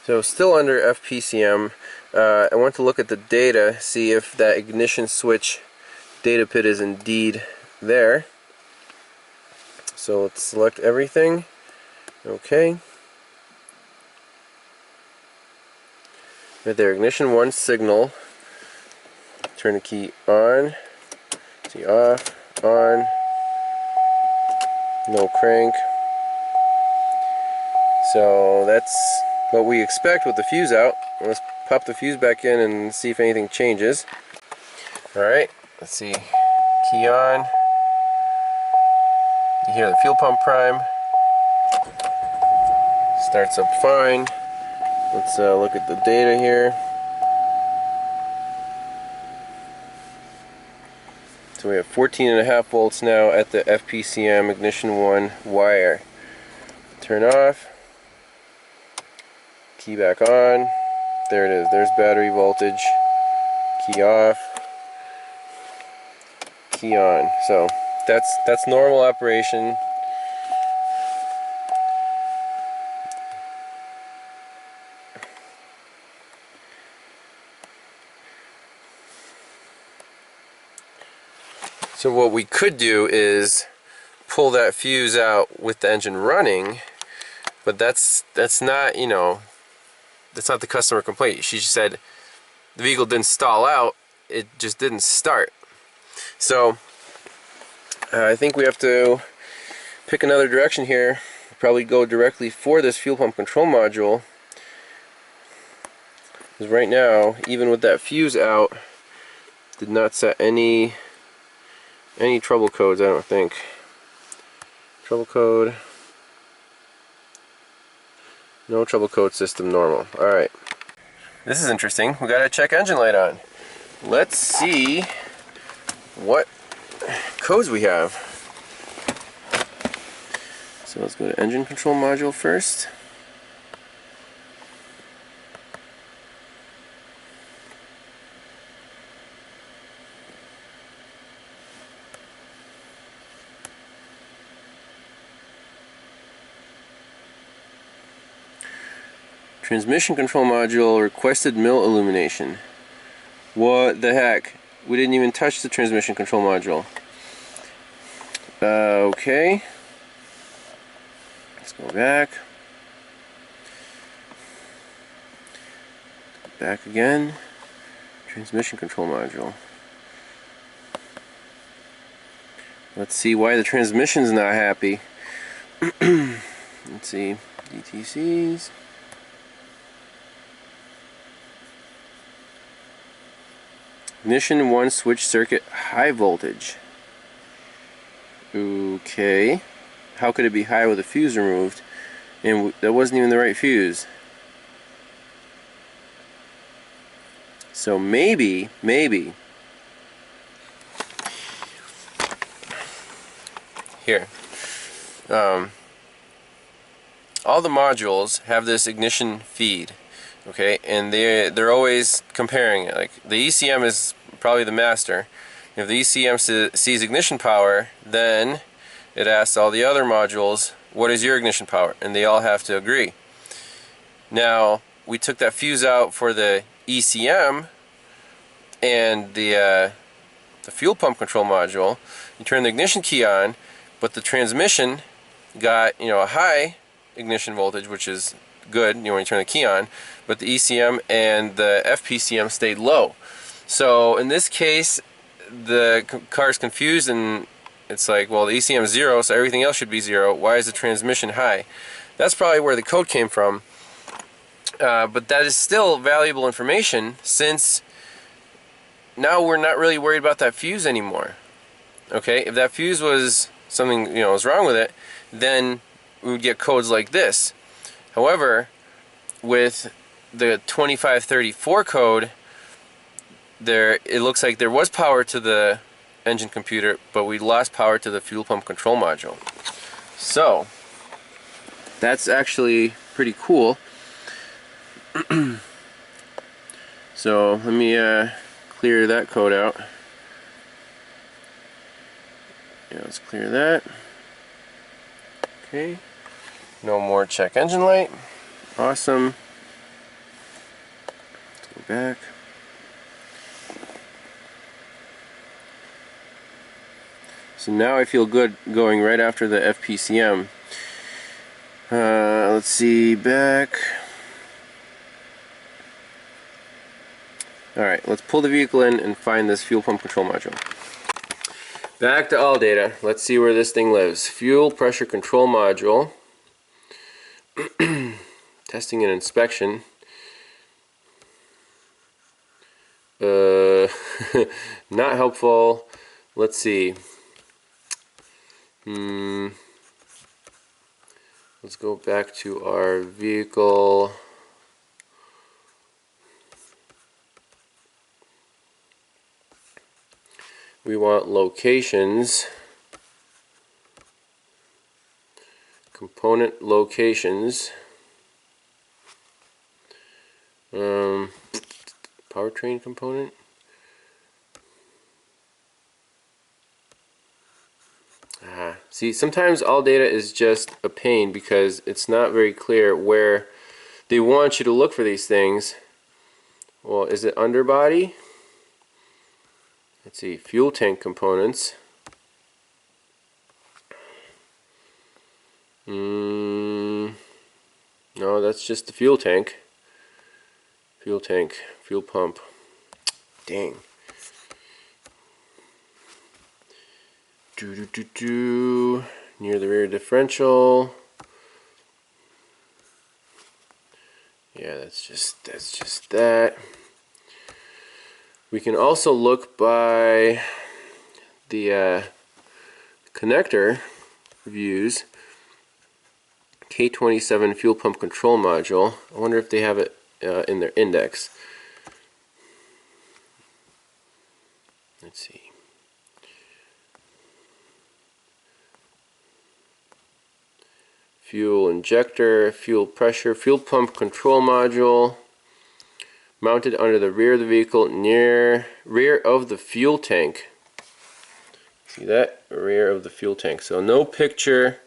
So still under FPCM, I want to look at the data, see if that ignition switch data pit is indeed there. So let's select everything. Okay. Right there, ignition 1 signal. Turn the key on. See, off, on. No crank. So that's what we expect with the fuse out. Let's pop the fuse back in and see if anything changes. Alright, let's see. Key on. You hear the fuel pump prime. Starts up fine. Let's look at the data here. So we have 14.5 volts now at the FPCM ignition 1 wire. Turn off. Key back on. There it is. There's battery voltage. Key off. Key on. So that's normal operation. So what we could do is pull that fuse out with the engine running, but that's not, you know, that's not the customer complaint. She just said the vehicle didn't stall out, it just didn't start. So I think we have to pick another direction here. Probably go directly for this fuel pump control module, because right now, even with that fuse out, did not set any trouble codes, I don't think. Trouble code. No trouble code, system normal. Alright. This is interesting. We got a check engine light on. Let's see what codes we have. So let's go to engine control module first. Transmission control module requested mill illumination. What the heck? We didn't even touch the transmission control module. Okay. Let's go back. Back again. Transmission control module. Let's see why the transmission's not happy. Let's see. DTCs. Ignition 1 switch circuit high voltage. Okay. How could it be high with a fuse removed? And that wasn't even the right fuse. So maybe here. All the modules have this ignition feed. Okay, and they're always comparing it. Like the ECM is probably the master. If the ECM sees ignition power, then it asks all the other modules, what is your ignition power? And they all have to agree. Now, we took that fuse out for the ECM and the fuel pump control module. You turn the ignition key on, but the transmission got, you know, a high ignition voltage, which is good, you know, when you turn the key on, but the ECM and the FPCM stayed low. So in this case, the car's confused and it's like, well, the ECM is 0, so everything else should be 0. Why is the transmission high? That's probably where the code came from. But that is still valuable information, since now we're not really worried about that fuse anymore. Okay, if that fuse was something, you know, was wrong with it, then we would get codes like this. However, with the 2534 code, it looks like there was power to the engine computer, but we lost power to the fuel pump control module. So that's actually pretty cool. So let me clear that code out. Yeah, let's clear that. Okay. No more check engine light. Awesome. back. So now I feel good going right after the FPCM. Let's see, back. Alright, let's pull the vehicle in and find this fuel pump control module. Back to all data. Let's see where this thing lives. Fuel pressure control module. Testing and inspection. Not helpful. Let's see. Let's go back to our vehicle. We want locations. Component locations. Powertrain component. See, sometimes all data is just a pain because it's not very clear where they want you to look for these things. Well, is it underbody? Let's see, fuel tank components. No, that's just the fuel tank. Fuel tank, fuel pump. Dang. Near the rear differential. Yeah, that's just that. We can also look by the connector views. K27 fuel pump control module. I wonder if they have it in their index. Let's see. Fuel injector, fuel pressure, fuel pump control module, mounted under the rear of the vehicle, near rear of the fuel tank. See that? Rear of the fuel tank. So no picture,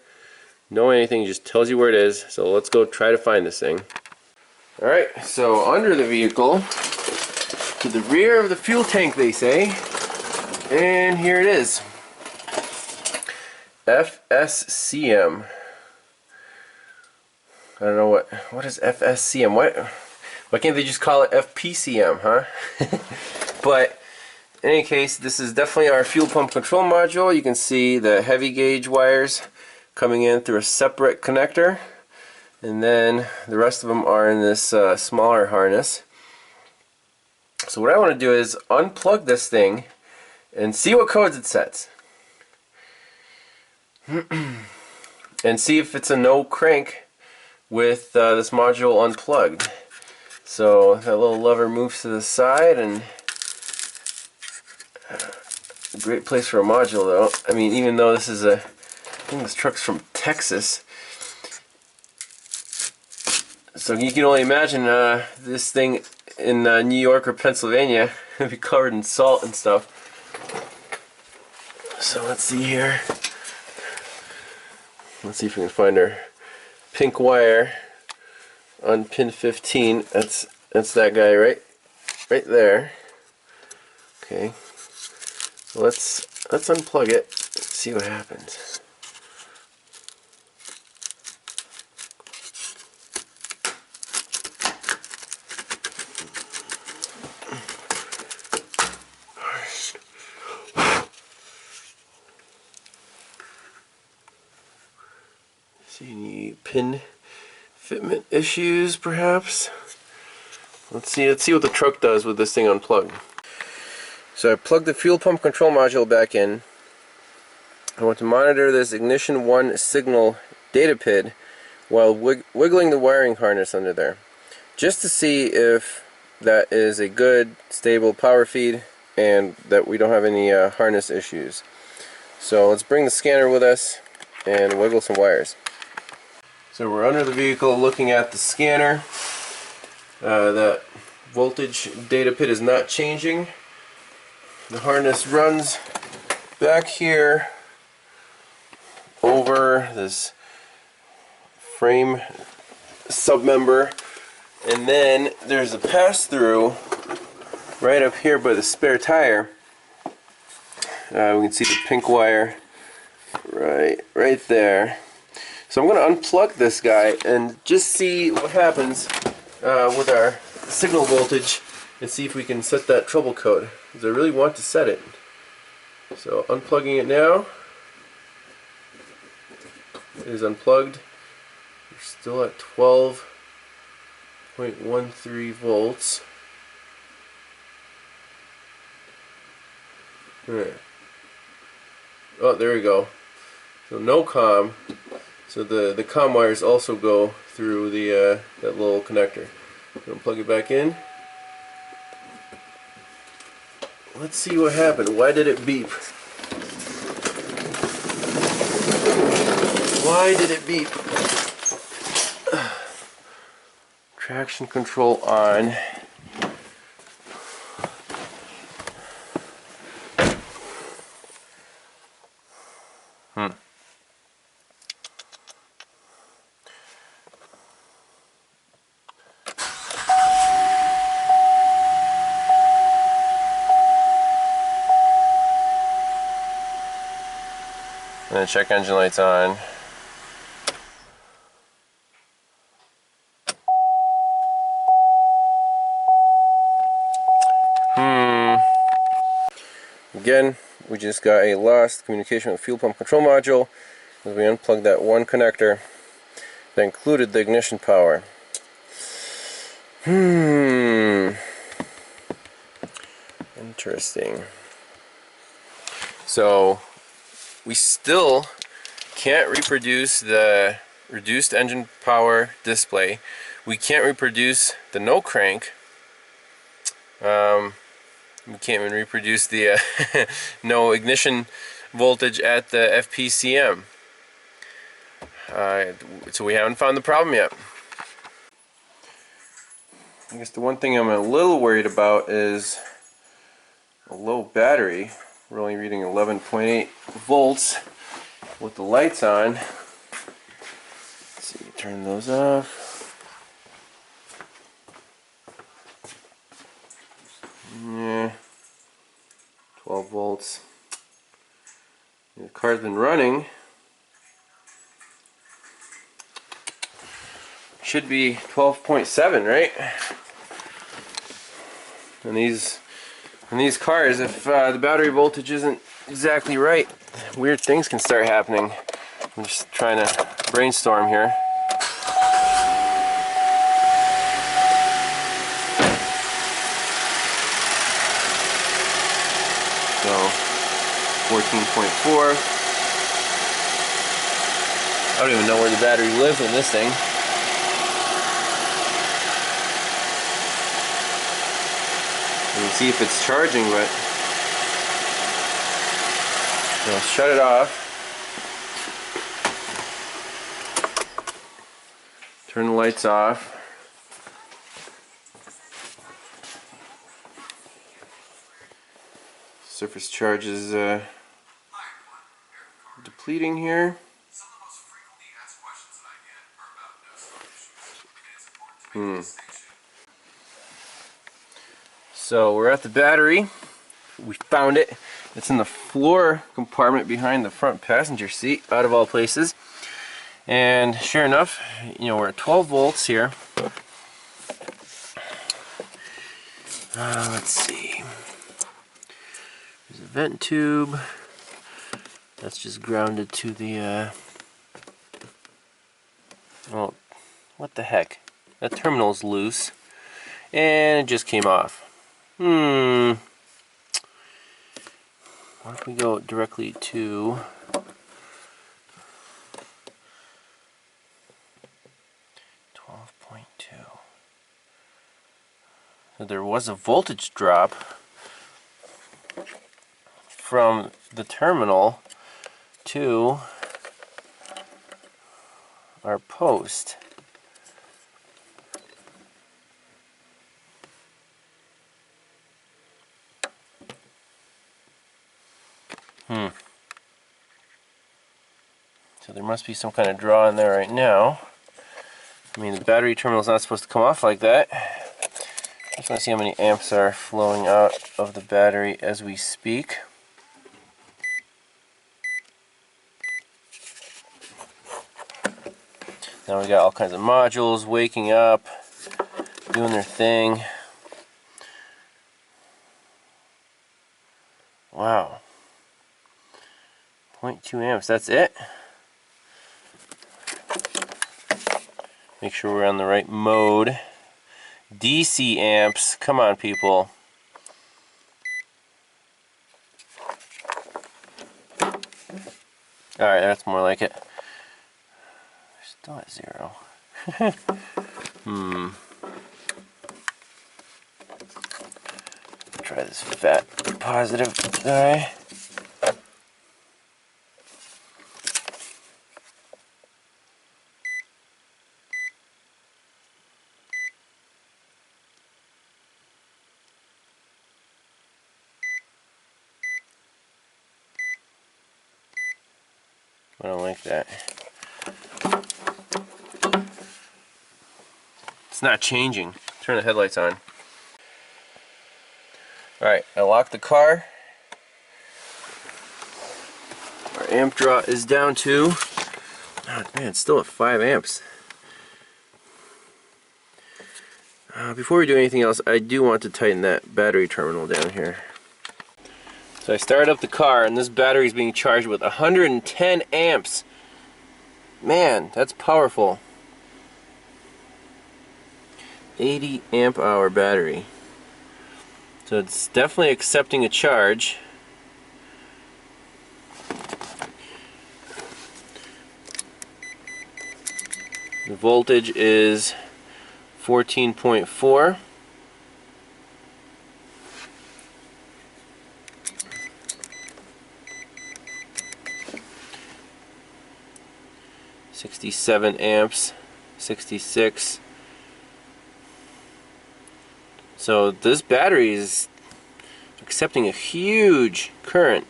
no anything, just tells you where it is. So let's go try to find this thing. Alright, so under the vehicle, to the rear of the fuel tank they say, and here it is. FSCM. I don't know what is FSCM. Why can't they just call it FPCM, huh? But in any case, this is definitely our fuel pump control module. You can see the heavy gauge wires coming in through a separate connector, and then the rest of them are in this smaller harness. So what I want to do is unplug this thing and see what codes it sets. And see if it's a no crank with this module unplugged. So that little lever moves to the side, and a great place for a module though. I mean, even though this is I think this truck's from Texas, so you can only imagine this thing in New York or Pennsylvania would be covered in salt and stuff. So let's see here. Let's see if we can find our pink wire on pin 15. That's that guy right there. Okay. So let's unplug it and see what happens. See any pin fitment issues, perhaps? Let's see what the truck does with this thing unplugged. So I plugged the fuel pump control module back in. I want to monitor this ignition 1 signal data PID while wiggling the wiring harness under there, just to see if that is a good, stable power feed and that we don't have any harness issues. So let's bring the scanner with us and wiggle some wires. So we're under the vehicle looking at the scanner. That voltage data PID is not changing. The harness runs back here over this frame submember, and then there's a pass-through right up here by the spare tire. We can see the pink wire right there. So I'm going to unplug this guy and just see what happens with our signal voltage and see if we can set that trouble code, because I really want to set it. So unplugging it now. It is unplugged. We're still at 12.13 volts. Right. Oh, there we go. So no comm. So the comm wires also go through the that little connector. Gonna plug it back in. Let's see what happened. Why did it beep? Why did it beep? Traction control on. And then check engine lights on. Again, we just got a lost communication with fuel pump control module as we unplugged that one connector that included the ignition power. Interesting. So we still can't reproduce the reduced engine power display. We can't reproduce the no crank. We can't even reproduce the no ignition voltage at the FPCM. So we haven't found the problem yet. I guess the one thing I'm a little worried about is a low battery. We're only reading 11.8 volts with the lights on. Let's see, turn those off. Yeah, 12 volts. The car's been running. Should be 12.7, right? And these cars, if the battery voltage isn't exactly right, weird things can start happening. I'm just trying to brainstorm here. So 14.4. I don't even know where the battery lives in this thing. You can see if it's charging, but I'll shut it off. Turn the lights off. Surface charge is depleting here. So we're at the battery. We found it. It's in the floor compartment behind the front passenger seat, out of all places. And sure enough, you know, we're at 12 volts here. Let's see. There's a vent tube. That's just grounded to the oh, what the heck? That terminal's loose. And it just came off. Why don't we go directly to 12.2. So there was a voltage drop from the terminal to our post. So there must be some kind of draw in there right now. I mean, the battery terminal's not supposed to come off like that. Just want to see how many amps are flowing out of the battery as we speak. Now we got all kinds of modules waking up, doing their thing. Wow. 0.2 amps, that's it? Make sure we're on the right mode. DC amps, come on people. Alright, that's more like it. Still at 0. Try this fat positive guy. I don't like that. It's not changing. Turn the headlights on. Alright, I locked the car. Our amp draw is down to, oh man, it's still at 5 amps. Before we do anything else, I do want to tighten that battery terminal down here. So I started up the car and this battery is being charged with 110 amps. Man, that's powerful. 80 amp hour battery. So it's definitely accepting a charge. The voltage is 14.4. .67 amps, 66. So this battery is accepting a huge current.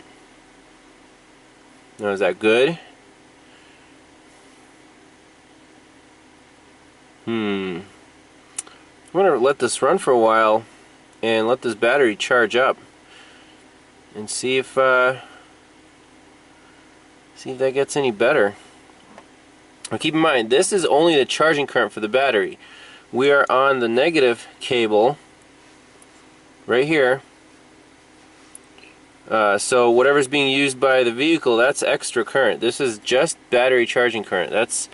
Now, is that good? I'm gonna let this run for a while and let this battery charge up and see if that gets any better. Now keep in mind, this is only the charging current for the battery. We are on the negative cable right here. So whatever's being used by the vehicle, that's extra current. This is just battery charging current. That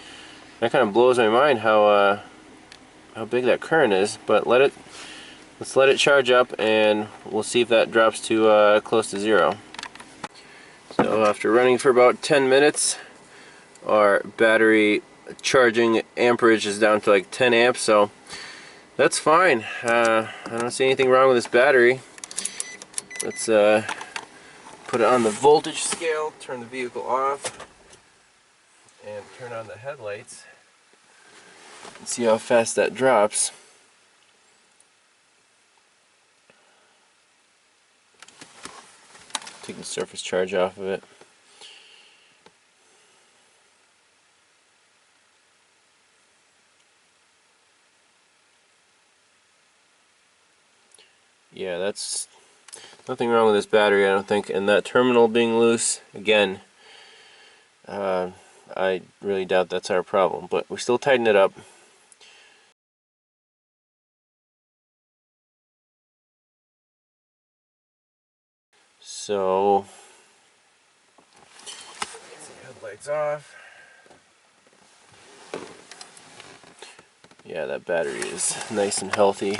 kind of blows my mind how big that current is. But let's let it charge up, and we'll see if that drops to close to 0. So after running for about 10 minutes, our battery charging amperage is down to like 10 amps. So that's fine. I don't see anything wrong with this battery. Let's put it on the voltage scale, turn the vehicle off, and turn on the headlights and see how fast that drops. Take the surface charge off of it. Yeah, that's nothing wrong with this battery, I don't think. And that terminal being loose, again, I really doubt that's our problem, but we still tighten it up. So, headlights off. Yeah, that battery is nice and healthy.